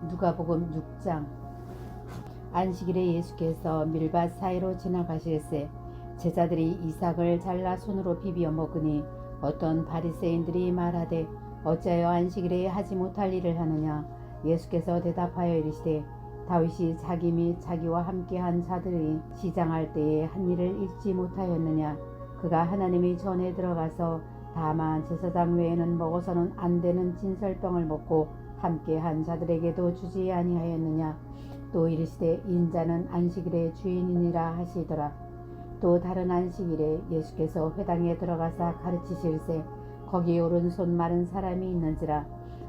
누가복음 6장. 안식일에 예수께서 밀밭 사이로 지나가실새 제자들이 이삭을 잘라 손으로 비비어 먹으니 어떤 바리새인들이 말하되 어찌하여 안식일에 하지 못할 일을 하느냐. 예수께서 대답하여 이르시되 다윗이 자기 및 자기와 함께한 자들이 시장할 때에 한 일을 잊지 못하였느냐. 그가 하나님의 전에 들어가서 다만 제사장 외에는 먹어서는 안 되는 진설병을 먹고 함께한 자들에게도 주지 아니하였느냐. 또 이르시되 인자는 안식일의 주인이니라 하시더라. 또 다른 안식일에 예수께서 회당에 들어가사 가르치실새 거기에 오른손 마른 사람이 있는지라.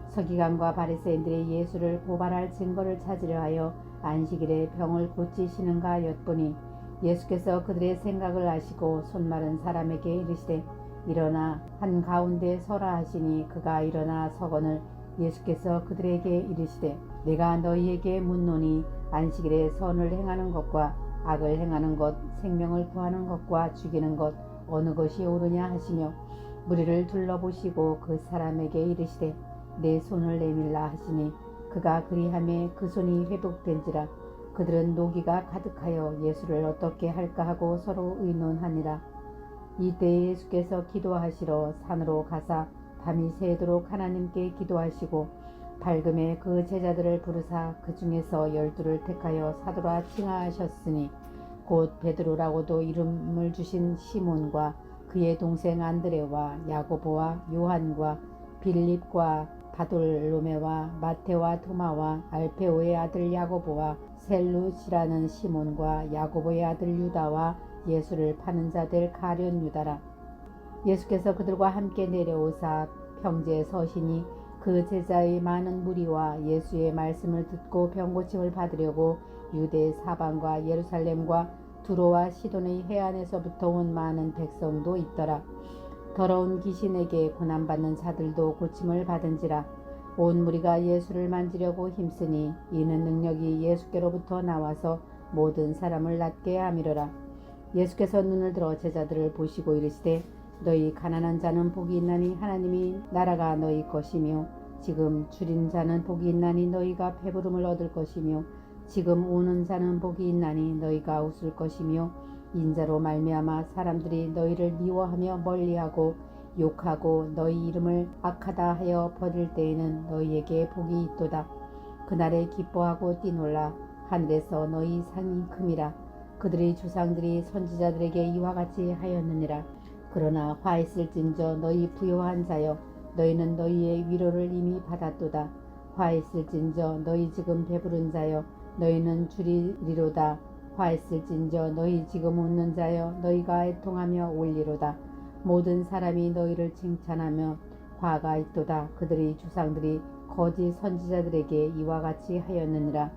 서기관과 바리새인들이 예수를 고발할 증거를 찾으려 하여 안식일에 병을 고치시는가 엿보니 예수께서 그들의 생각을 아시고 손 마른 사람에게 이르시되 일어나 한가운데 서라 하시니 그가 일어나 서거늘 예수께서 그들에게 이르시되 내가 너희에게 묻노니 안식일에 선을 행하는 것과 악을 행하는 것, 생명을 구하는 것과 죽이는 것 어느 것이 옳으냐 하시며 무리를 둘러보시고 그 사람에게 이르시되 내 손을 내밀라 하시니 그가 그리하매 그 손이 회복된지라. 그들은 노기가 가득하여 예수를 어떻게 할까 하고 서로 의논하니라. 이때 예수께서 기도하시러 산으로 가사 밤이 새도록 하나님께 기도하시고 밝음에 그 제자들을 부르사 그 중에서 12를 택하여 사도라 칭하셨으니 곧 베드로라고도 이름을 주신 시몬과 그의 동생 안드레와 야고보와 요한과 빌립과 바돌로메와 마테와 토마와 알페오의 아들 야고보와 셀루시라는 시몬과 야고보의 아들 유다와 예수를 파는 자들 가룟 유다라. 예수께서 그들과 함께 내려오사 평지에 서시니 그 제자의 많은 무리와 예수의 말씀을 듣고 병고침을 받으려고 유대 사방과 예루살렘과 두로와 시돈의 해안에서부터 온 많은 백성도 있더라. 더러운 귀신에게 고난받는 자들도 고침을 받은지라. 온 무리가 예수를 만지려고 힘쓰니 이는 능력이 예수께로부터 나와서 모든 사람을 낫게 함이로라. 예수께서 눈을 들어 제자들을 보시고 이르시되 너희 가난한 자는 복이 있나니 하나님이 나라가 너희 것이며 지금 줄인 자는 복이 있나니 너희가 배부름을 얻을 것이며 지금 우는 자는 복이 있나니 너희가 웃을 것이며 인자로 말미암아 사람들이 너희를 미워하며 멀리하고 욕하고 너희 이름을 악하다 하여 버릴 때에는 너희에게 복이 있도다. 그날에 기뻐하고 뛰놀라. 하늘에서 너희 상이 큼이라. 그들의 조상들이 선지자들에게 이와 같이 하였느니라. 그러나 화 있을진저 너희 부요한 자여 너희는 너희의 위로를 이미 받았도다. 화 있을진저 너희 지금 배부른 자여 너희는 줄이리로다. 화 있을진저 너희 지금 웃는 자여 너희가 애통하며 울리로다. 모든 사람이 너희를 칭찬하며 화가 있도다. 그들의 조상들이 거짓 선지자들에게 이와 같이 하였느니라.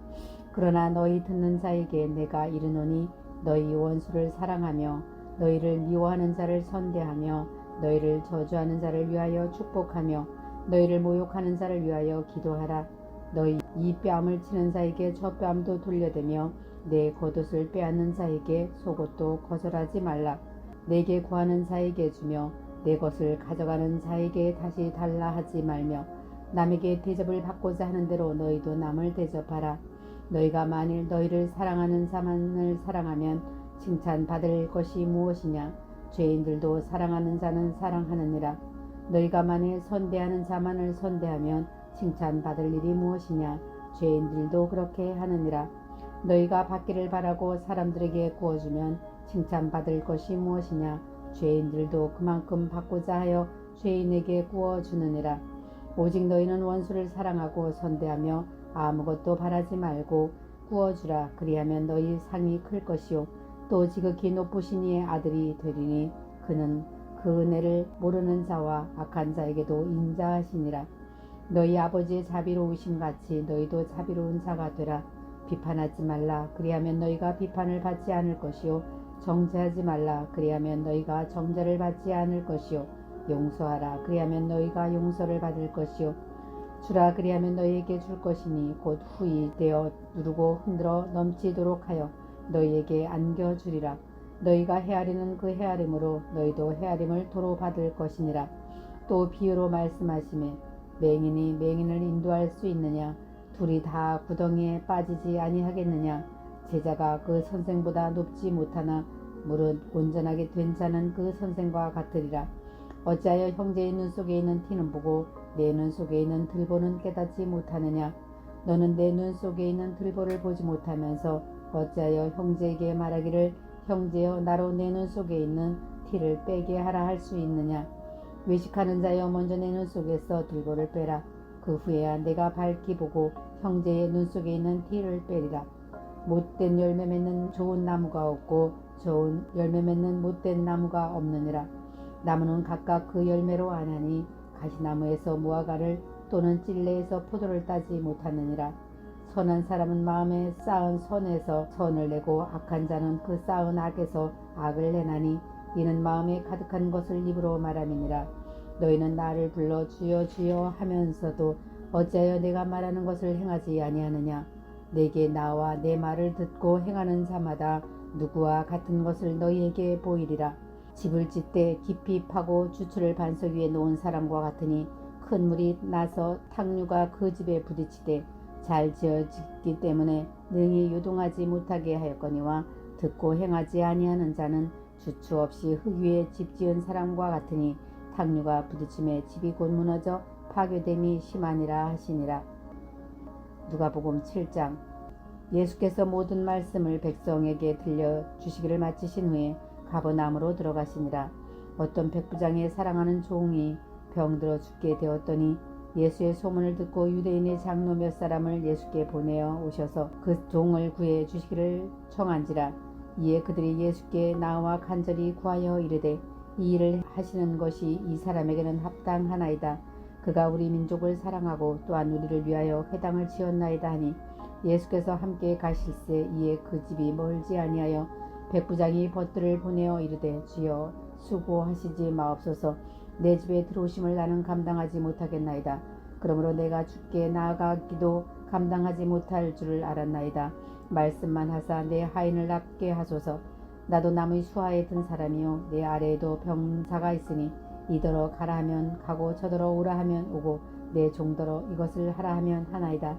그러나 너희 듣는 자에게 내가 이르노니 너희 원수를 사랑하며 너희를 미워하는 자를 선대하며 너희를 저주하는 자를 위하여 축복하며 너희를 모욕하는 자를 위하여 기도하라. 너희 이 뺨을 치는 자에게 저 뺨도 돌려대며 내 겉옷을 빼앗는 자에게 속옷도 거절하지 말라. 내게 구하는 자에게 주며 내 것을 가져가는 자에게 다시 달라 하지 말며 남에게 대접을 받고자 하는 대로 너희도 남을 대접하라. 너희가 만일 너희를 사랑하는 자만을 사랑하면 칭찬받을 것이 무엇이냐. 죄인들도 사랑하는 자는 사랑하느니라. 너희가 만일 선대하는 자만을 선대하면 칭찬받을 일이 무엇이냐. 죄인들도 그렇게 하느니라. 너희가 받기를 바라고 사람들에게 구워주면 칭찬받을 것이 무엇이냐. 죄인들도 그만큼 받고자 하여 죄인에게 구워주느니라. 오직 너희는 원수를 사랑하고 선대하며 아무것도 바라지 말고 구워주라. 그리하면 너희 상이 클 것이요 또 지극히 높으신 이의 아들이 되리니 그는 그 은혜를 모르는 자와 악한 자에게도 인자하시니라. 너희 아버지의 자비로우심 같이 너희도 자비로운 자가 되라. 비판하지 말라. 그리하면 너희가 비판을 받지 않을 것이요 정죄하지 말라. 그리하면 너희가 정죄를 받지 않을 것이요 용서하라. 그리하면 너희가 용서를 받을 것이요 주라. 그리하면 너희에게 줄 것이니 곧 후히 되어 누르고 흔들어 넘치도록 하여 너희에게 안겨주리라. 너희가 헤아리는 그 헤아림으로 너희도 헤아림을 도로 받을 것이니라. 또 비유로 말씀하시매 맹인이 맹인을 인도할 수 있느냐. 둘이 다 구덩이에 빠지지 아니하겠느냐. 제자가 그 선생보다 높지 못하나 무릇 온전하게 된 자는 그 선생과 같으리라. 어찌하여 형제의 눈 속에 있는 티는 보고 내 눈 속에 있는 들보는 깨닫지 못하느냐. 너는 내 눈 속에 있는 들보를 보지 못하면서 어찌하여 형제에게 말하기를 형제여 나로 내 눈 속에 있는 티를 빼게 하라 할 수 있느냐. 외식하는 자여 먼저 내 눈 속에서 들보를 빼라. 그 후에야 내가 밝히 보고 형제의 눈 속에 있는 티를 빼리라. 못된 열매 맺는 좋은 나무가 없고 좋은 열매 맺는 못된 나무가 없느니라. 나무는 각각 그 열매로 아나니 가시나무에서 무화과를 또는 찔레에서 포도를 따지 못하느니라. 선한 사람은 마음에 쌓은 선에서 선을 내고 악한 자는 그 쌓은 악에서 악을 내나니 이는 마음에 가득한 것을 입으로 말함이니라. 너희는 나를 불러 주여 주여 하면서도 어찌하여 내가 말하는 것을 행하지 아니하느냐. 내게 나와 내 말을 듣고 행하는 자마다 누구와 같은 것을 너희에게 보이리라. 집을 짓되 깊이 파고 주추를 반석 위에 놓은 사람과 같으니 큰 물이 나서 탕류가 그 집에 부딪히되 잘 지어졌기 때문에 능히 요동하지 못하게 하였거니와 듣고 행하지 아니하는 자는 주추 없이 흙 위에 집 지은 사람과 같으니 탕류가 부딪힘에 집이 곧 무너져 파괴됨이 심하니라 하시니라. 누가복음 7장. 예수께서 모든 말씀을 백성에게 들려주시기를 마치신 후에 가버나움으로 들어가시니라. 어떤 백부장의 사랑하는 종이 병들어 죽게 되었더니 예수의 소문을 듣고 유대인의 장로 몇 사람을 예수께 보내어 오셔서 그 종을 구해 주시기를 청한지라. 이에 그들이 예수께 나와 간절히 구하여 이르되 이 일을 하시는 것이 이 사람에게는 합당하나이다. 그가 우리 민족을 사랑하고 또한 우리를 위하여 회당을 지었나이다 하니 예수께서 함께 가실새 이에 그 집이 멀지 아니하여 백부장이 벗들을 보내어 이르되 주여 수고하시지 마옵소서. 내 집에 들어오심을 나는 감당하지 못하겠나이다. 그러므로 내가 주께 나아가기도 감당하지 못할 줄을 알았나이다. 말씀만 하사 내 하인을 낫게 하소서. 나도 남의 수하에 든 사람이요 내 아래에도 병사가 있으니 이더러 가라 하면 가고 저더러 오라 하면 오고 내 종더러 이것을 하라 하면 하나이다.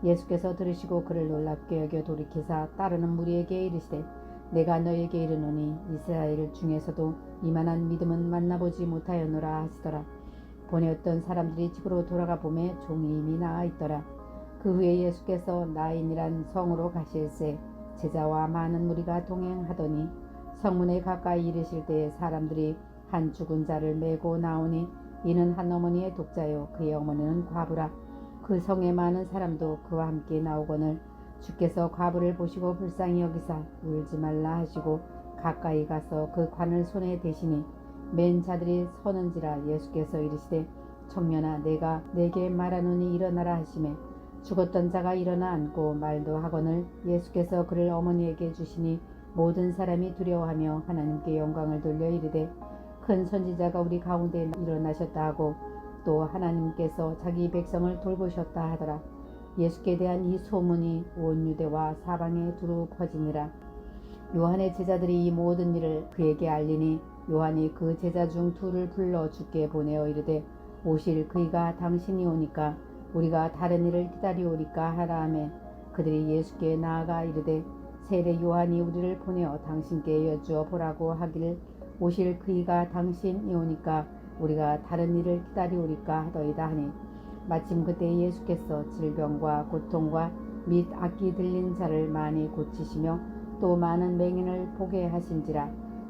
예수께서 들으시고 그를 놀랍게 여겨 돌이키사 따르는 무리에게 이르시되 내가 너에게 이르노니 이스라엘 중에서도 이만한 믿음은 만나보지 못하였노라 하시더라. 보내었던 사람들이 집으로 돌아가 보매 종이 이미 나아 있더라. 그 후에 예수께서 나인이란 성으로 가실새 제자와 많은 무리가 동행하더니 성문에 가까이 이르실 때에 사람들이 한 죽은 자를 메고 나오니 이는 한 어머니의 독자요 그의 어머니는 과부라. 그 성에 많은 사람도 그와 함께 나오거늘 주께서 과부를 보시고 불쌍히 여기사 울지 말라 하시고 가까이 가서 그 관을 손에 대시니 맨 자들이 서는지라. 예수께서 이르시되 청년아 내가 내게 말하노니 일어나라 하시매 죽었던 자가 일어나 앉고 말도 하거늘 예수께서 그를 어머니에게 주시니 모든 사람이 두려워하며 하나님께 영광을 돌려 이르되 큰 선지자가 우리 가운데 일어나셨다 하고 또 하나님께서 자기 백성을 돌보셨다 하더라. 예수께 대한 이 소문이 온 유대와 사방에 두루 퍼지니라. 요한의 제자들이 이 모든 일을 그에게 알리니 요한이 그 제자 중 둘을 불러 주께 보내어 이르되 오실 그이가 당신이 오니까 우리가 다른 일을 기다리오리까 하라 하매 그들이 예수께 나아가 이르되 세례 요한이 우리를 보내어 당신께 여쭈어 보라고 하기를 오실 그이가 당신이 오니까 우리가 다른 일을 기다리오리까 하더이다 하니 마침 그때 예수께서 질병과 고통과 및 악기 들린 자를 많이 고치시며 또 많은 맹인을 보게 하신지라.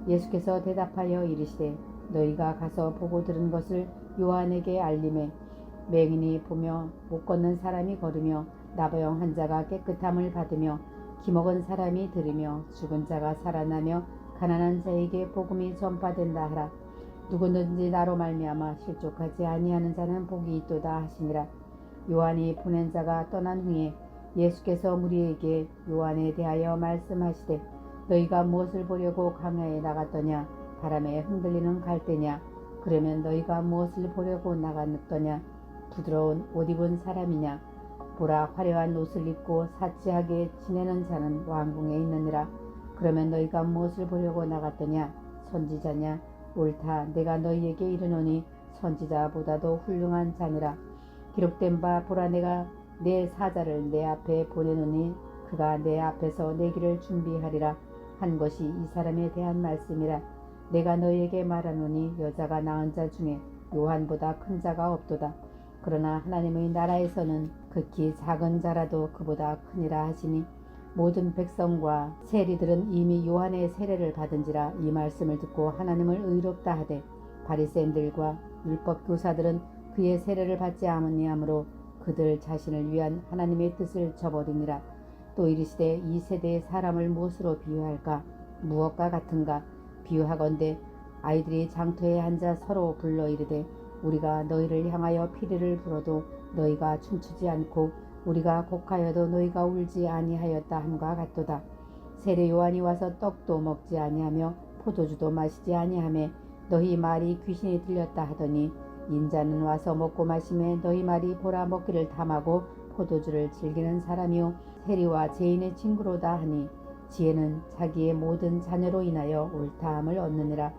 예수께서 대답하여 이르시되 너희가 가서 보고 들은 것을 요한에게 알림해 맹인이 보며 못 걷는 사람이 걸으며 나병 환자가 깨끗함을 받으며 기먹은 사람이 들으며 죽은 자가 살아나며 가난한 자에게 복음이 전파된다 하라. 누구든지 나로 말미암아 실족하지 아니하는 자는 복이 있도다 하시니라. 요한이 보낸 자가 떠난 후에 예수께서 무리에게 요한에 대하여 말씀하시되 너희가 무엇을 보려고 광야에 나갔더냐. 바람에 흔들리는 갈대냐. 그러면 너희가 무엇을 보려고 나갔더냐. 부드러운 옷 입은 사람이냐. 보라 화려한 옷을 입고 사치하게 지내는 자는 왕궁에 있느니라. 그러면 너희가 무엇을 보려고 나갔더냐. 선지자냐. 옳다 내가 너희에게 이르노니 선지자보다도 훌륭한 자니라. 기록된 바 보라 내가 내 사자를 내 앞에 보내노니 그가 내 앞에서 내 길을 준비하리라 한 것이 이 사람에 대한 말씀이라. 내가 너희에게 말하노니 여자가 낳은 자 중에 요한보다 큰 자가 없도다. 그러나 하나님의 나라에서는 극히 작은 자라도 그보다 크니라 하시니 모든 백성과 세리들은 이미 요한의 세례를 받은지라. 이 말씀을 듣고 하나님을 의롭다 하되 바리새인들과 율법 교사들은 그의 세례를 받지 아니하므로 그들 자신을 위한 하나님의 뜻을 저버리니라. 또 이르시되 이 세대의 사람을 무엇으로 비유할까? 무엇과 같은가? 비유하건대 아이들이 장터에 앉아 서로 불러 이르되 우리가 너희를 향하여 피리를 불어도 너희가 춤추지 않고 우리가 곡하여도 너희가 울지 아니하였다 함과 같도다. 세례 요한이 와서 떡도 먹지 아니하며 포도주도 마시지 아니하며 너희 말이 귀신이 들렸다 하더니 인자는 와서 먹고 마시매 너희 말이 보라 먹기를 탐하고 포도주를 즐기는 사람이요 세리와 죄인의 친구로다 하니 지혜는 자기의 모든 자녀로 인하여 옳다함을 얻느니라.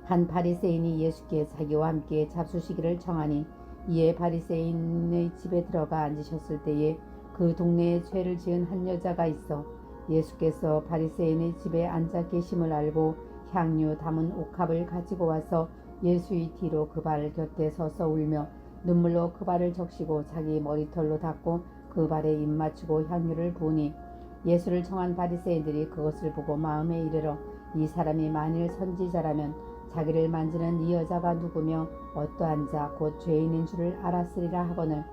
한 바리새인이 예수께 자기와 함께 잡수시기를 청하니 이에 바리새인의 집에 들어가 앉으셨을 때에 그 동네에 죄를 지은 한 여자가 있어 예수께서 바리새인의 집에 앉아 계심을 알고 향유 담은 옥합을 가지고 와서 예수의 뒤로 그 발 곁에 서서 울며 눈물로 그 발을 적시고 자기 머리털로 닦고 그 발에 입 맞추고 향유를 부으니 예수를 청한 바리새인들이 그것을 보고 마음에 이르러 이 사람이 만일 선지자라면 자기를 만지는 이 여자가 누구며 어떠한 자 곧 죄인인 줄을 알았으리라 하거늘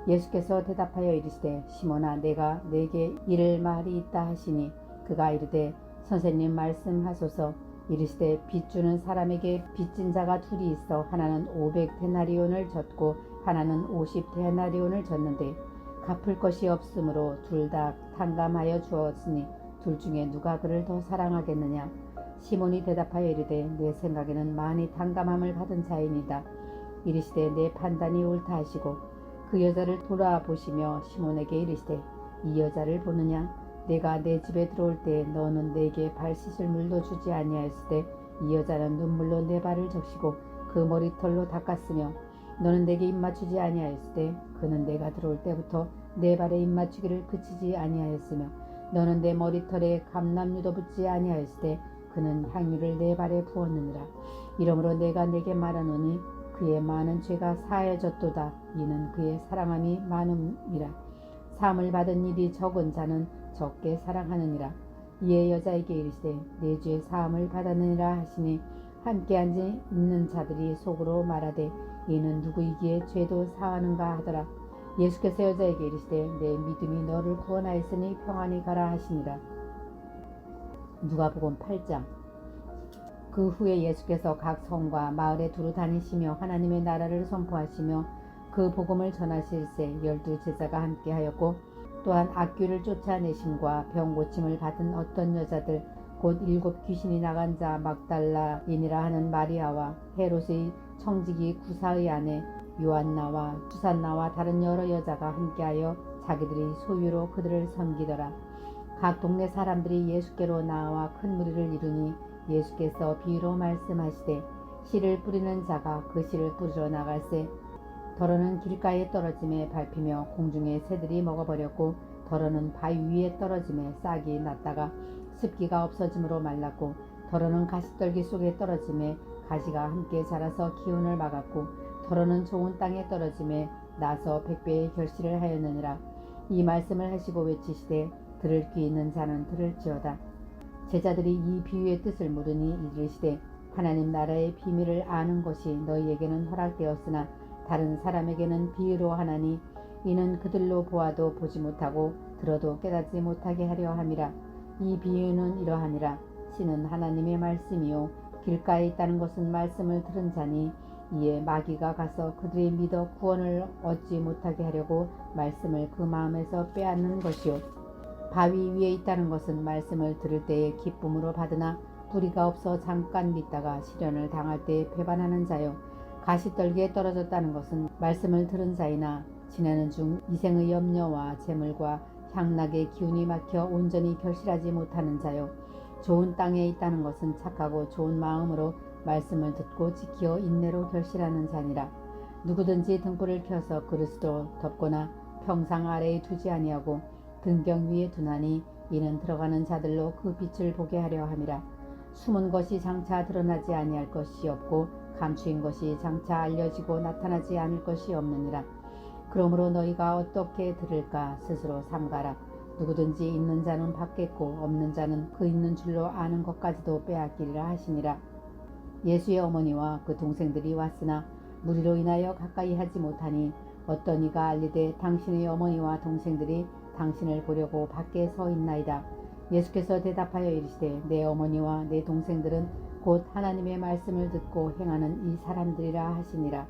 예수께서 대답하여 이르시되 시몬아 내가 네게 이를 말이 있다 하시니 그가 이르되 선생님 말씀하소서. 이르시되 빚 주는 사람에게 빚진 자가 둘이 있어 하나는 500데나리온을 졌고 하나는 50데나리온을 졌는데 갚을 것이 없으므로 둘 다 탕감하여 주었으니 둘 중에 누가 그를 더 사랑하겠느냐. 시몬이 대답하여 이르되 내 생각에는 많이 탕감함을 받은 자이니이다. 이르시되 내 판단이 옳다 하시고 그 여자를 돌아보시며 시몬에게 이르시되 이 여자를 보느냐. 내가 내 집에 들어올 때 너는 내게 발 씻을 물도 주지 아니하였을 때 이 여자는 눈물로 내 발을 적시고 그 머리털로 닦았으며 너는 내게 입 맞추지 아니하였을 때 그는 내가 들어올 때부터 내 발에 입 맞추기를 그치지 아니하였으며 너는 내 머리털에 감람유도 붓지 아니하였을 때 그는 향유를 내 발에 부었느니라. 이러므로 내가 내게 말하노니 그의 많은 죄가 사하여졌도다. 이는 그의 사랑함이 많음이라. 사함을 받은 일이 적은 자는 적게 사랑하느니라. 이에 여자에게 이르시되 내 죄 사함을 받았느니라 하시니 함께 앉아 있는 자들이 속으로 말하되 이는 누구이기에 죄도 사하는가 하더라. 예수께서 여자에게 이르시되 내 믿음이 너를 구원하였으니 평안히 가라 하시니라. 누가복음 8장. 그 후에 예수께서 각 성과 마을에 두루 다니시며 하나님의 나라를 선포하시며 그 복음을 전하실세 12 제자가 함께하였고 또한 악귀를 쫓아내심과 병 고침을 받은 어떤 여자들 곧 7 귀신이 나간 자 막달라인이라 하는 마리아와 헤롯의 청지기 구사의 아내 요한나와 수산나와 다른 여러 여자가 함께하여 자기들이 소유로 그들을 섬기더라. 각 동네 사람들이 예수께로 나와 큰 무리를 이루니 예수께서 비유로 말씀하시되 씨를 뿌리는 자가 그 씨를 뿌리러 나갈새 더러는 길가에 떨어짐에 밟히며 공중의 새들이 먹어버렸고 더러는 바위 위에 떨어짐에 싹이 났다가 습기가 없어짐으로 말랐고 더러는 가시떨기 속에 떨어짐에 가시가 함께 자라서 기운을 막았고 더러는 좋은 땅에 떨어짐에 나서 100배의 결실을 하였느니라. 이 말씀을 하시고 외치시되 들을 귀 있는 자는 들을지어다. 제자들이 이 비유의 뜻을 물으니 이르시되 하나님 나라의 비밀을 아는 것이 너희에게는 허락되었으나 다른 사람에게는 비유로 하나니 이는 그들로 보아도 보지 못하고 들어도 깨닫지 못하게 하려 함이라. 이 비유는 이러하니라. 씨는 하나님의 말씀이요 길가에 있다는 것은 말씀을 들은 자니 이에 마귀가 가서 그들이 믿어 구원을 얻지 못하게 하려고 말씀을 그 마음에서 빼앗는 것이요 바위 위에 있다는 것은 말씀을 들을 때에 기쁨으로 받으나 뿌리가 없어 잠깐 믿다가 시련을 당할 때에 배반하는 자요 가시떨기에 떨어졌다는 것은 말씀을 들은 자이나 지내는 중 이생의 염려와 재물과 향락의 기운이 막혀 온전히 결실하지 못하는 자요 좋은 땅에 있다는 것은 착하고 좋은 마음으로 말씀을 듣고 지키어 인내로 결실하는 자니라. 누구든지 등불을 켜서 그릇으로 덮거나 평상 아래에 두지 아니하고 등경 위에 두나니 이는 들어가는 자들로 그 빛을 보게 하려 함이라. 숨은 것이 장차 드러나지 아니할 것이 없고 감추인 것이 장차 알려지고 나타나지 않을 것이 없느니라. 그러므로 너희가 어떻게 들을까 스스로 삼가라. 누구든지 있는 자는 받겠고 없는 자는 그 있는 줄로 아는 것까지도 빼앗기리라 하시니라. 예수의 어머니와 그 동생들이 왔으나 무리로 인하여 가까이 하지 못하니 어떤 이가 알리되 당신의 어머니와 동생들이 당신을 보려고 밖에 서 있나이다. 예수께서 대답하여 이르시되 내 어머니와 내 동생들은 곧 하나님의 말씀을 듣고 행하는 이 사람들이라 하시니라.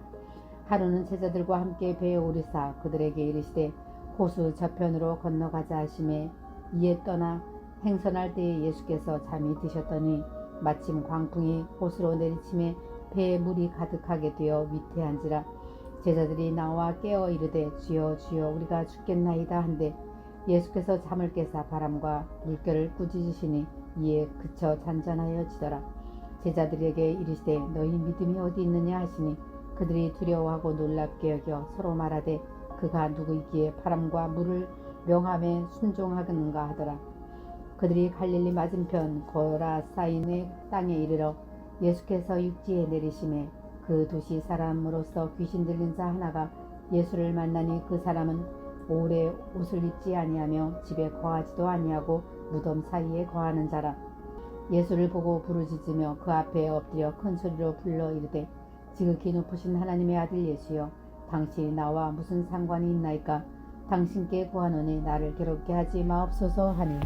하루는 제자들과 함께 배에 오르사 그들에게 이르시되 호수 저편으로 건너가자 하시매 이에 떠나 행선할 때에 예수께서 잠이 드셨더니 마침 광풍이 호수로 내리침에 배에 물이 가득하게 되어 위태한지라. 제자들이 나와 깨어 이르되 주여 주여 우리가 죽겠나이다 한데 예수께서 잠을 깨사 바람과 물결을 꾸짖으시니 이에 그쳐 잔잔하여지더라. 제자들에게 이르시되 너희 믿음이 어디 있느냐 하시니 그들이 두려워하고 놀랍게 여겨 서로 말하되 그가 누구이기에 바람과 물을 명함에 순종하겠는가 하더라. 그들이 갈릴리 맞은편 거라사인의 땅에 이르러 예수께서 육지에 내리심에 그 도시 사람으로서 귀신 들린 자 하나가 예수를 만나니 그 사람은 오래 옷을 입지 아니하며 집에 거하지도 아니하고 무덤 사이에 거하는 자라. 예수를 보고 부르짖으며 그 앞에 엎드려 큰 소리로 불러 이르되 지극히 높으신 하나님의 아들 예수여 당신이 나와 무슨 상관이 있나이까. 당신께 구하노니 나를 괴롭게 하지 마옵소서 하니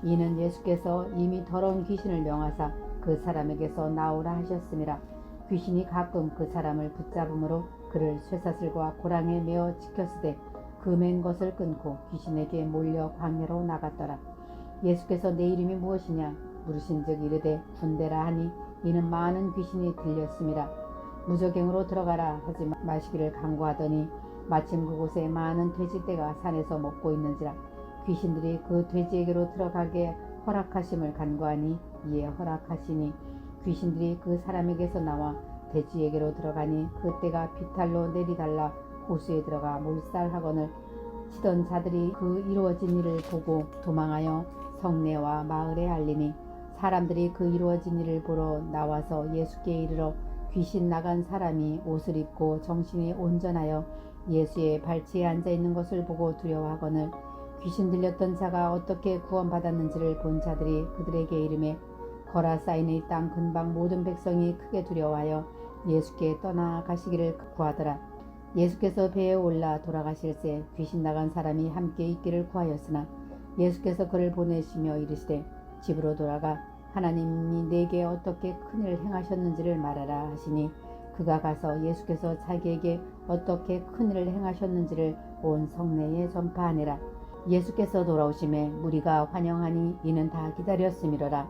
이는 예수께서 이미 더러운 귀신을 명하사 그 사람에게서 나오라 하셨음이라. 귀신이 가끔 그 사람을 붙잡음으로 그를 쇠사슬과 고랑에 메어 지켰으되 그 맨 것을 끊고 귀신에게 몰려 광야로 나갔더라. 예수께서 내 이름이 무엇이냐 물으신즉 이르되 군대라 하니 이는 많은 귀신이 들렸음이라. 무저갱으로 들어가라 하지 마시기를 간구하더니 마침 그곳에 많은 돼지떼가 산에서 먹고 있는지라. 귀신들이 그 돼지에게로 들어가게 허락하심을 간구하니 이에 허락하시니 귀신들이 그 사람에게서 나와 돼지에게로 들어가니 그 떼가 비탈로 내리달라 호수에 들어가 몰살하거늘 치던 자들이 그 이루어진 일을 보고 도망하여 성내와 마을에 알리니 사람들이 그 이루어진 일을 보러 나와서 예수께 이르러 귀신 나간 사람이 옷을 입고 정신이 온전하여 예수의 발치에 앉아 있는 것을 보고 두려워하거늘 귀신 들렸던 자가 어떻게 구원받았는지를 본 자들이 그들에게 이르매 거라사인의 땅 근방 모든 백성이 크게 두려워하여 예수께 떠나가시기를 구하더라. 예수께서 배에 올라 돌아가실새 귀신 나간 사람이 함께 있기를 구하였으나 예수께서 그를 보내시며 이르시되 집으로 돌아가 하나님이 내게 어떻게 큰일을 행하셨는지를 말하라 하시니 그가 가서 예수께서 자기에게 어떻게 큰일을 행하셨는지를 온 성내에 전파하니라. 예수께서 돌아오심에 무리가 환영하니 이는 다 기다렸음이로라.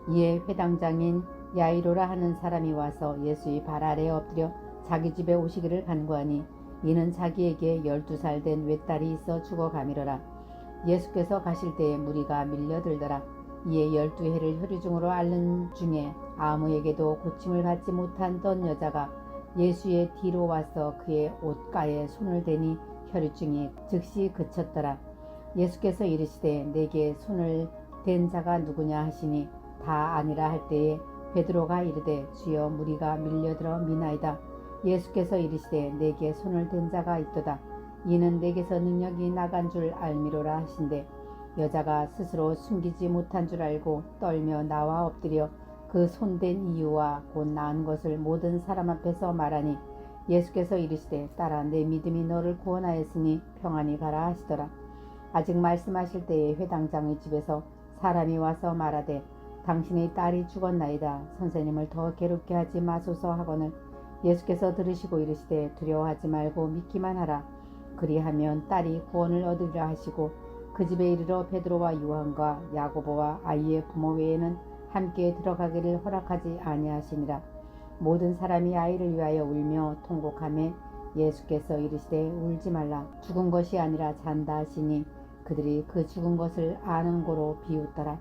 이에 회당장인 야이로라 하는 사람이 와서 예수의 발 아래에 엎드려 자기 집에 오시기를 간구하니 이는 자기에게 12살 된 외딸이 있어 죽어가미로라. 예수께서 가실 때에 무리가 밀려들더라. 이에 12해를 혈유증으로 앓는 중에 아무에게도 고침을 받지 못하던 여자가 예수의 뒤로 와서 그의 옷가에 손을 대니 혈유증이 즉시 그쳤더라. 예수께서 이르시되 내게 손을 댄 자가 누구냐 하시니 다 아니라 할 때에 베드로가 이르되 주여 무리가 밀려들어 미나이다. 예수께서 이르시되 내게 손을 댄 자가 있도다. 이는 내게서 능력이 나간 줄 알미로라 하신대 여자가 스스로 숨기지 못한 줄 알고 떨며 나와 엎드려 그 손댄 이유와 곧 나은 것을 모든 사람 앞에서 말하니 예수께서 이르시되 딸아 내 믿음이 너를 구원하였으니 평안히 가라 하시더라. 아직 말씀하실 때에 회당장의 집에서 사람이 와서 말하되 당신의 딸이 죽었나이다. 선생님을 더 괴롭게 하지 마소서 하거늘 예수께서 들으시고 이르시되 두려워하지 말고 믿기만 하라. 그리하면 딸이 구원을 얻으리라 하시고 그 집에 이르러 베드로와 요한과 야고보와 아이의 부모 외에는 함께 들어가기를 허락하지 아니하시니라. 모든 사람이 아이를 위하여 울며 통곡하매 예수께서 이르시되 울지 말라. 죽은 것이 아니라 잔다 하시니 그들이 그 죽은 것을 아는 고로 비웃더라.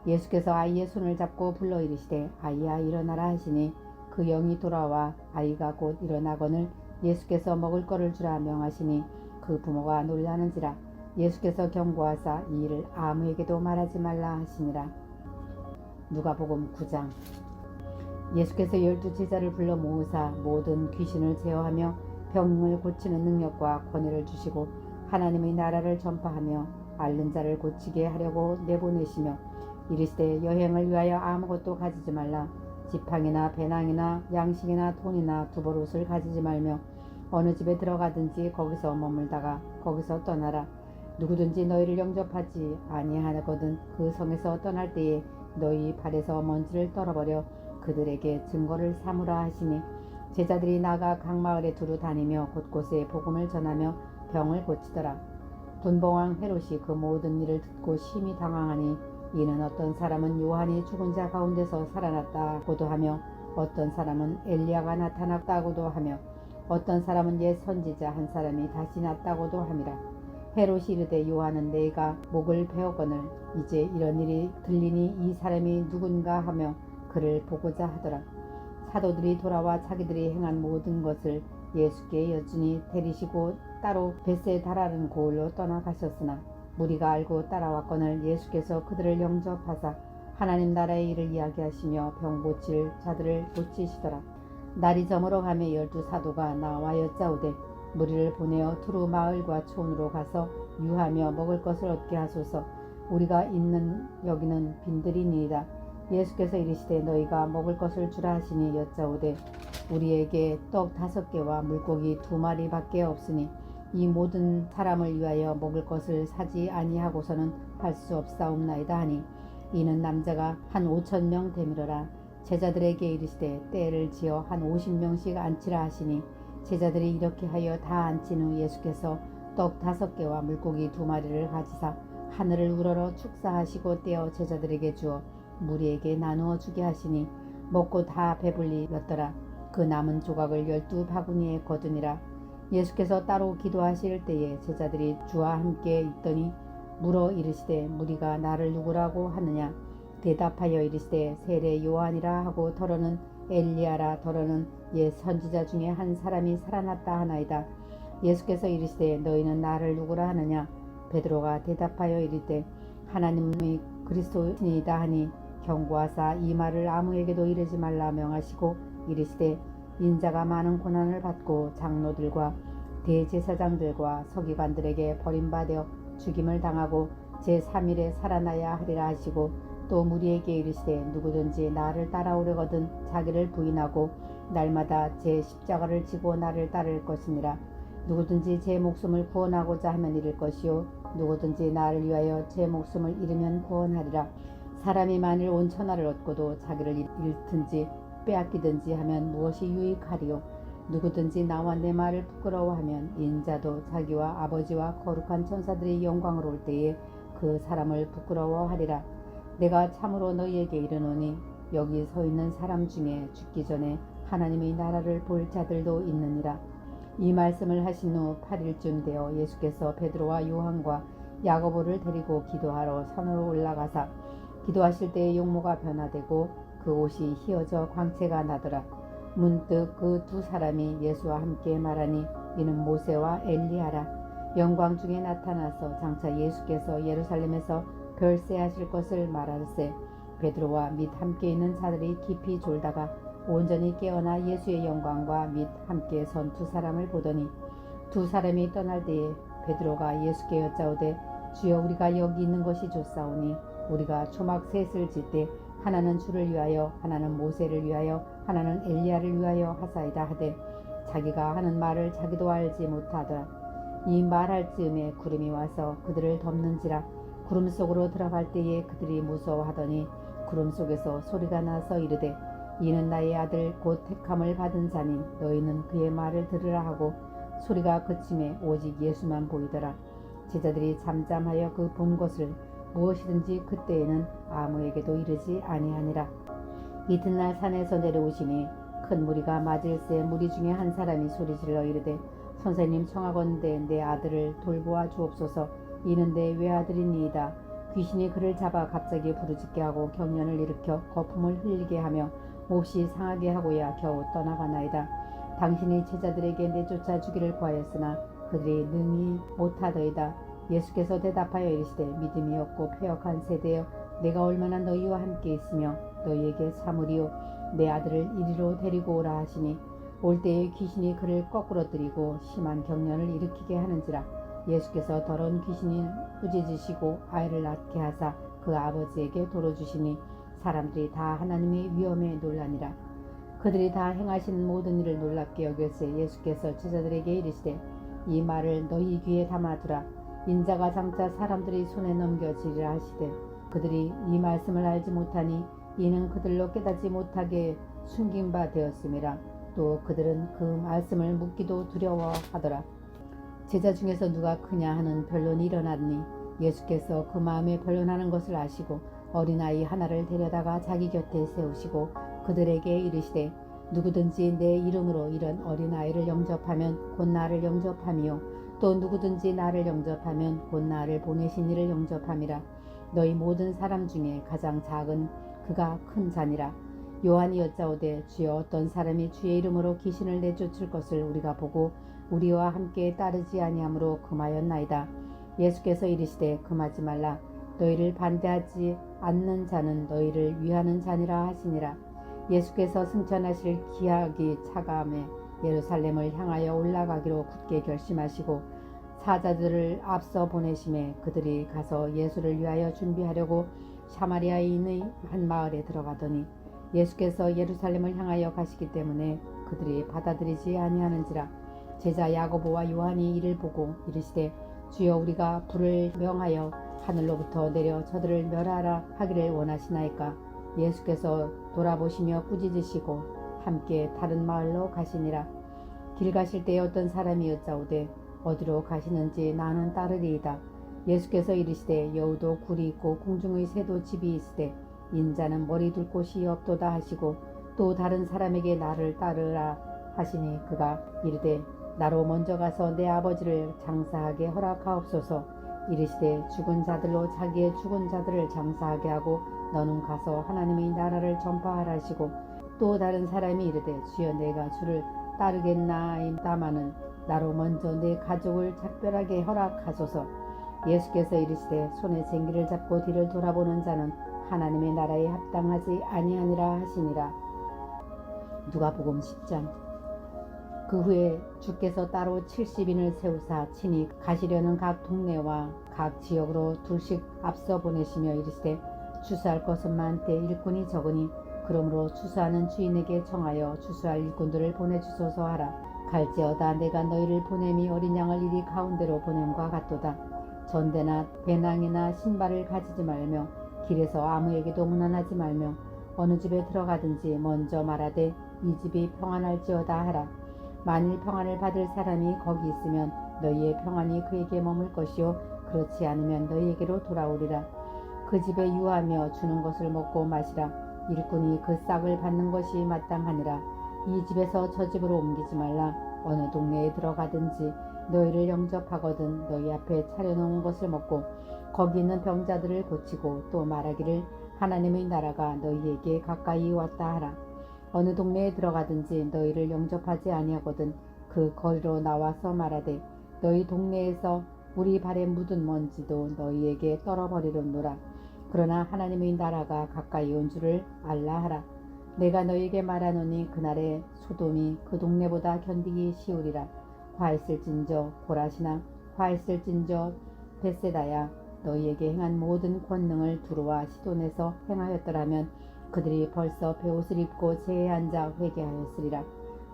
예수께서 아이의 손을 잡고 불러 이르시되 아이야 일어나라 하시니 그 영이 돌아와 아이가 곧 일어나거늘 예수께서 먹을 것을 주라 명하시니 그 부모가 놀라는지라. 예수께서 경고하사 이 일을 아무에게도 말하지 말라 하시니라. 누가복음 9장. 예수께서 12제자를 불러 모으사 모든 귀신을 제어하며 병을 고치는 능력과 권위를 주시고 하나님의 나라를 전파하며 앓는 자를 고치게 하려고 내보내시며 이르시되 여행을 위하여 아무것도 가지지 말라. 지팡이나 배낭이나 양식이나 돈이나 두벌옷을 가지지 말며 어느 집에 들어가든지 거기서 머물다가 거기서 떠나라. 누구든지 너희를 영접하지 아니하거든 그 성에서 떠날 때에 너희 발에서 먼지를 떨어버려 그들에게 증거를 삼으라 하시니 제자들이 나가 각 마을에 두루 다니며 곳곳에 복음을 전하며 병을 고치더라. 분봉왕 헤롯이 그 모든 일을 듣고 심히 당황하니 이는 어떤 사람은 요한이 죽은 자 가운데서 살아났다고도 하며 어떤 사람은 엘리야가 나타났다고도 하며 어떤 사람은 옛 선지자 한 사람이 다시 났다고도 함이라. 헤롯이 이르되 요한은 내가 목을 베었거늘 이제 이런 일이 들리니 이 사람이 누군가 하며 그를 보고자 하더라. 사도들이 돌아와 자기들이 행한 모든 것을 예수께 여쭈니 데리시고 따로 벳세다라는 고을로 떠나가셨으나 무리가 알고 따라왔거늘 예수께서 그들을 영접하사 하나님 나라의 일을 이야기하시며 병 고칠 자들을 고치시더라. 날이 저물어 가며 12사도가 나와 여짜오되 무리를 보내어 두루 마을과 촌으로 가서 유하며 먹을 것을 얻게 하소서. 우리가 있는 여기는 빈들이니이다. 예수께서 이르시되 너희가 먹을 것을 주라 하시니 여짜오되 우리에게 떡 5개와 물고기 2마리밖에 없으니 이 모든 사람을 위하여 먹을 것을 사지 아니하고서는 할 수 없사옵나이다 하니 이는 남자가 한 5,000명 되밀어라. 제자들에게 이르시되 때를 지어 한 50명씩 앉히라 하시니 제자들이 이렇게 하여 다 앉힌 후 예수께서 떡 5개와 물고기 2마리를 가지사 하늘을 우러러 축사하시고 떼어 제자들에게 주어 무리에게 나누어 주게 하시니 먹고 다 배불리였더라. 그 남은 조각을 12바구니에 거두니라. 예수께서 따로 기도하실 때에 제자들이 주와 함께 있더니 물어 이르시되 무리가 나를 누구라고 하느냐. 대답하여 이르시되 세례 요한이라 하고 더러는 엘리야라 더러는 옛 선지자 중에 한 사람이 살아났다 하나이다. 예수께서 이르시되 너희는 나를 누구라 하느냐. 베드로가 대답하여 이르되 하나님의 그리스도이시니이다 하니 경고하사 이 말을 아무에게도 이르지 말라 명하시고 이르시되 인자가 많은 고난을 받고 장로들과 대제사장들과 서기관들에게 버림받아 죽임을 당하고 제3일에 살아나야 하리라 하시고 또 무리에게 이르시되 누구든지 나를 따라오려거든 자기를 부인하고 날마다 제 십자가를 지고 나를 따를 것이니라. 누구든지 제 목숨을 구원하고자 하면 잃을 것이요 누구든지 나를 위하여 제 목숨을 잃으면 구원하리라. 사람이 만일 온 천하를 얻고도 자기를 잃든지 빼앗기든지 하면 무엇이 유익하리요. 누구든지 나와 내 말을 부끄러워하면 인자도 자기와 아버지와 거룩한 천사들이 영광으로 올 때에 그 사람을 부끄러워하리라. 내가 참으로 너희에게 이르노니 여기 서 있는 사람 중에 죽기 전에 하나님의 나라를 볼 자들도 있느니라. 이 말씀을 하신 후 8일쯤 되어 예수께서 베드로와 요한과 야고보를 데리고 기도하러 산으로 올라가사 기도하실 때에 용모가 변화되고 그 옷이 휘어져 광채가 나더라. 문득 그 2 사람이 예수와 함께 말하니 이는 모세와 엘리야라. 영광 중에 나타나서 장차 예수께서 예루살렘에서 별세하실 것을 말하세. 베드로와 및 함께 있는 자들이 깊이 졸다가 온전히 깨어나 예수의 영광과 및 함께 선 2 사람을 보더니 2 사람이 떠날 때에 베드로가 예수께 여짜오되 주여 우리가 여기 있는 것이 좋사오니 우리가 초막 셋을 질 때 하나는 주를 위하여 하나는 모세를 위하여 하나는 엘리야를 위하여 하사이다 하되 자기가 하는 말을 자기도 알지 못하더라. 이 말할 즈음에 구름이 와서 그들을 덮는지라. 구름 속으로 들어갈 때에 그들이 무서워하더니 구름 속에서 소리가 나서 이르되 이는 나의 아들 곧 택함을 받은 자니 너희는 그의 말을 들으라 하고 소리가 그침에 오직 예수만 보이더라. 제자들이 잠잠하여 그 본 것을 무엇이든지 그때에는 아무에게도 이르지 아니하니라. 이튿날 산에서 내려오시니 큰 무리가 맞을새 무리 중에 한 사람이 소리질러 이르되 선생님 청하건대 내 아들을 돌보아 주옵소서. 이는 내 외아들이니이다. 귀신이 그를 잡아 갑자기 부르짖게 하고 경련을 일으켜 거품을 흘리게 하며 몹시 상하게 하고야 겨우 떠나가나이다. 당신이 제자들에게 내쫓아 주기를 구하였으나 그들이 능히 못하더이다. 예수께서 대답하여 이르시되 믿음이 없고 패역한 세대여 내가 얼마나 너희와 함께 있으며 너희에게 참으리요. 내 아들을 이리로 데리고 오라 하시니 올 때에 귀신이 그를 거꾸러뜨리고 심한 경련을 일으키게 하는지라. 예수께서 더러운 귀신이 꾸짖으시고 아이를 낳게 하사 그 아버지에게 도로 주시니 사람들이 다 하나님의 위엄에 놀라니라. 그들이 다 행하신 모든 일을 놀랍게 여겼으에 예수께서 제자들에게 이르시되 이 말을 너희 귀에 담아두라. 인자가 장차 사람들이 손에 넘겨지리라 하시되 그들이 이 말씀을 알지 못하니 이는 그들로 깨닫지 못하게 숨긴 바 되었음이라. 또 그들은 그 말씀을 묻기도 두려워하더라. 제자 중에서 누가 크냐 하는 변론이 일어났니 예수께서 그 마음에 변론하는 것을 아시고 어린아이 하나를 데려다가 자기 곁에 세우시고 그들에게 이르시되 누구든지 내 이름으로 이런 어린아이를 영접하면 곧 나를 영접함이요 또 누구든지 나를 영접하면 곧 나를 보내신 이를 영접함이라. 너희 모든 사람 중에 가장 작은 그가 큰 자니라. 요한이 여짜오되 주여 어떤 사람이 주의 이름으로 귀신을 내쫓을 것을 우리가 보고 우리와 함께 따르지 아니하므로 금하였나이다. 예수께서 이르시되 금하지 말라. 너희를 반대하지 않는 자는 너희를 위하는 자니라 하시니라. 예수께서 승천하실 기약이 차가움에 예루살렘을 향하여 올라가기로 굳게 결심하시고 사자들을 앞서 보내심에 그들이 가서 예수를 위하여 준비하려고 사마리아인의 한 마을에 들어가더니 예수께서 예루살렘을 향하여 가시기 때문에 그들이 받아들이지 아니하는지라. 제자 야고보와 요한이 이를 보고 이르시되 주여 우리가 불을 명하여 하늘로부터 내려 저들을 멸하라 하기를 원하시나이까. 예수께서 돌아보시며 꾸짖으시고 함께 다른 마을로 가시니라. 길 가실 때에 어떤 사람이 여짜오되 어디로 가시는지 나는 따르리이다. 예수께서 이르시되 여우도 굴이 있고 궁중의 새도 집이 있으되 인자는 머리 둘 곳이 없도다 하시고 또 다른 사람에게 나를 따르라 하시니 그가 이르되 나로 먼저 가서 내 아버지를 장사하게 허락하옵소서. 이르시되 죽은 자들로 자기의 죽은 자들을 장사하게 하고 너는 가서 하나님의 나라를 전파하라 하시고 또 다른 사람이 이르되 주여 내가 주를 따르겠나이다마는 나로 먼저 내 가족을 작별하게 허락하소서. 예수께서 이르시되 손에 쟁기를 잡고 뒤를 돌아보는 자는 하나님의 나라에 합당하지 아니하니라 하시니라. 누가복음 10장. 그 후에 주께서 따로 70인을 세우사 친히 가시려는 각 동네와 각 지역으로 둘씩 앞서 보내시며 이르시되 추수할 것은 많되 일꾼이 적으니 그러므로 추수하는 주인에게 청하여 추수할 일꾼들을 보내주소서 하라. 갈지어다 내가 너희를 보냄이 어린 양을 이리 가운데로 보냄과 같도다. 전대나 배낭이나 신발을 가지지 말며 길에서 아무에게도 문안하지 말며 어느 집에 들어가든지 먼저 말하되 이 집이 평안할지어다 하라. 만일 평안을 받을 사람이 거기 있으면 너희의 평안이 그에게 머물 것이요 그렇지 않으면 너희에게로 돌아오리라. 그 집에 유하며 주는 것을 먹고 마시라. 일꾼이 그 싹을 받는 것이 마땅하니라. 이 집에서 저 집으로 옮기지 말라. 어느 동네에 들어가든지 너희를 영접하거든 너희 앞에 차려놓은 것을 먹고 거기 있는 병자들을 고치고 또 말하기를 하나님의 나라가 너희에게 가까이 왔다 하라. 어느 동네에 들어가든지 너희를 영접하지 아니하거든 그 거리로 나와서 말하되 너희 동네에서 우리 발에 묻은 먼지도 너희에게 떨어버리려노라. 그러나 하나님의 나라가 가까이 온 줄을 알라 하라. 내가 너희에게 말하노니 그날에 소돔이 그 동네보다 견디기 쉬우리라. 화했을진저 고라시나 화했을진저 벳세다야 너희에게 행한 모든 권능을 두루와 시돈에서 행하였더라면 그들이 벌써 베옷을 입고 제에 앉아 회개하였으리라.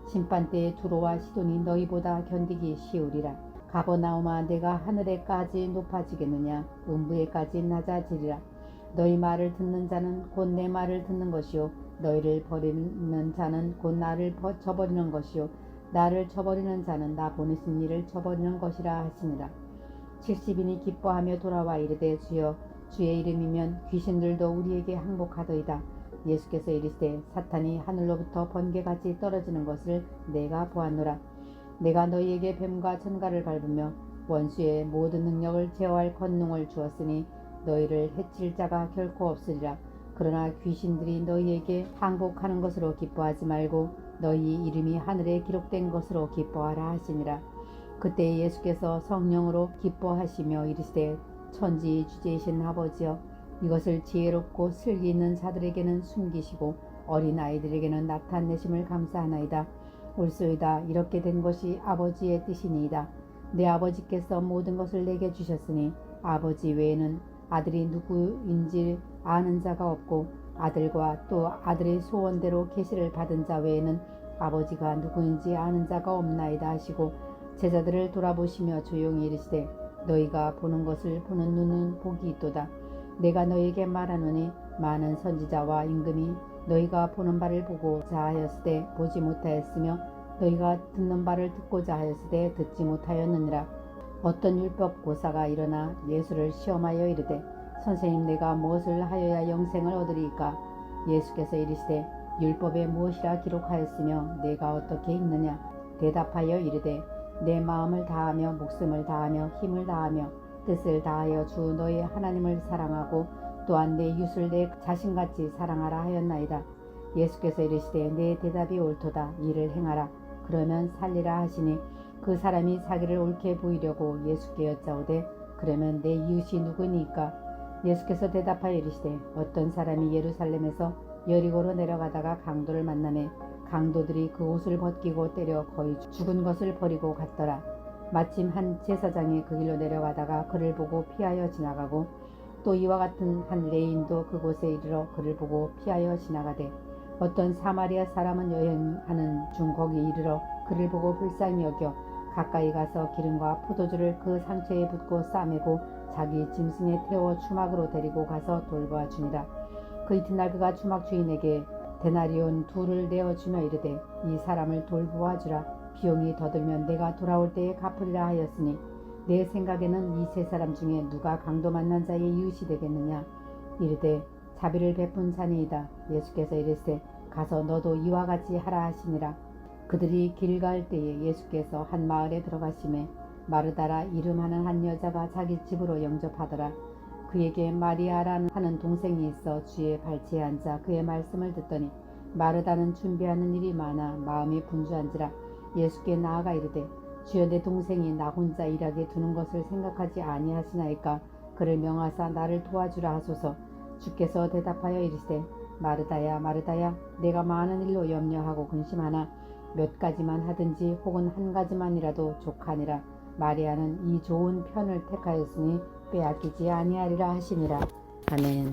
심판때에 두로와 시돈이 너희보다 견디기 쉬우리라. 가버나움아 내가 하늘에까지 높아지겠느냐 음부에까지 낮아지리라. 너희 말을 듣는 자는 곧 내 말을 듣는 것이요 너희를 버리는 자는 곧 나를 저버리는 것이요 나를 저버리는 자는 나 보내신 이를 저버리는 것이라 하시니라. 70인이 기뻐하며 돌아와 이르되 주여 주의 이름이면 귀신들도 우리에게 항복하더이다. 예수께서 이르시되 사탄이 하늘로부터 번개같이 떨어지는 것을 내가 보았노라. 내가 너희에게 뱀과 천가를 밟으며 원수의 모든 능력을 제어할 권능을 주었으니 너희를 해칠 자가 결코 없으리라. 그러나 귀신들이 너희에게 항복하는 것으로 기뻐하지 말고 너희 이름이 하늘에 기록된 것으로 기뻐하라 하시니라. 그때 예수께서 성령으로 기뻐하시며 이르시되 천지 주제이신 아버지여 이것을 지혜롭고 슬기 있는 자들에게는 숨기시고 어린 아이들에게는 나타내심을 감사하나이다. 옳소이다. 이렇게 된 것이 아버지의 뜻이니이다. 내 아버지께서 모든 것을 내게 주셨으니 아버지 외에는 아들이 누구인지 아는 자가 없고 아들과 또 아들의 소원대로 계시를 받은 자 외에는 아버지가 누구인지 아는 자가 없나이다 하시고 제자들을 돌아보시며 조용히 이르시되 너희가 보는 것을 보는 눈은 복이 있도다. 내가 너희에게 말하노니 많은 선지자와 임금이 너희가 보는 바를 보고자 하였으되 보지 못하였으며 너희가 듣는 바를 듣고자 하였으되 듣지 못하였느니라. 어떤 율법 고사가 일어나 예수를 시험하여 이르되 선생님 내가 무엇을 하여야 영생을 얻으리이까? 예수께서 이르시되 율법에 무엇이라 기록하였으며 내가 어떻게 읽느냐? 대답하여 이르되 내 마음을 다하며 목숨을 다하며 힘을 다하며 뜻을 다하여 주 너희 하나님을 사랑하고 또한 내 이웃을 내 자신같이 사랑하라 하였나이다. 예수께서 이르시되 내 대답이 옳도다. 이를 행하라. 그러면 살리라 하시니 그 사람이 자기를 옳게 보이려고 예수께 여짜오되 그러면 내 이웃이 누구니까? 예수께서 대답하여 이르시되 어떤 사람이 예루살렘에서 여리고로 내려가다가 강도를 만나매 강도들이 그 옷을 벗기고 때려 거의 죽은 것을 버리고 갔더라. 마침 한 제사장이 그 길로 내려가다가 그를 보고 피하여 지나가고 또 이와 같은 한 레인도 그곳에 이르러 그를 보고 피하여 지나가되 어떤 사마리아 사람은 여행하는 중 거기 이르러 그를 보고 불쌍히 여겨 가까이 가서 기름과 포도주를 그 상처에 붓고 싸매고 자기 짐승에 태워 주막으로 데리고 가서 돌보아 주니라. 그 이튿날 그가 주막 주인에게 데나리온 2를 내어주며 이르되 이 사람을 돌보아 주라. 비용이 더 들면 내가 돌아올 때에 갚으리라 하였으니 내 생각에는 이 세 사람 중에 누가 강도 만난 자의 이웃이 되겠느냐? 이르되 자비를 베푼 자니이다. 예수께서 이르시되 가서 너도 이와 같이 하라 하시니라. 그들이 길 갈 때에 예수께서 한 마을에 들어가시매 마르다라 이름하는 한 여자가 자기 집으로 영접하더라. 그에게 마리아라는 하는 동생이 있어 주의 발치에 앉아 그의 말씀을 듣더니 마르다는 준비하는 일이 많아 마음이 분주한지라. 예수께 나아가 이르되 주여 내 동생이 나 혼자 일하게 두는 것을 생각하지 아니하시나이까? 그를 명하사 나를 도와주라 하소서. 주께서 대답하여 이르시되 마르다야 마르다야 내가 많은 일로 염려하고 근심하나 몇 가지만 하든지 혹은 한 가지만이라도 족하니라. 마리아는 이 좋은 편을 택하였으니 빼앗기지 아니하리라 하시니라. 아멘.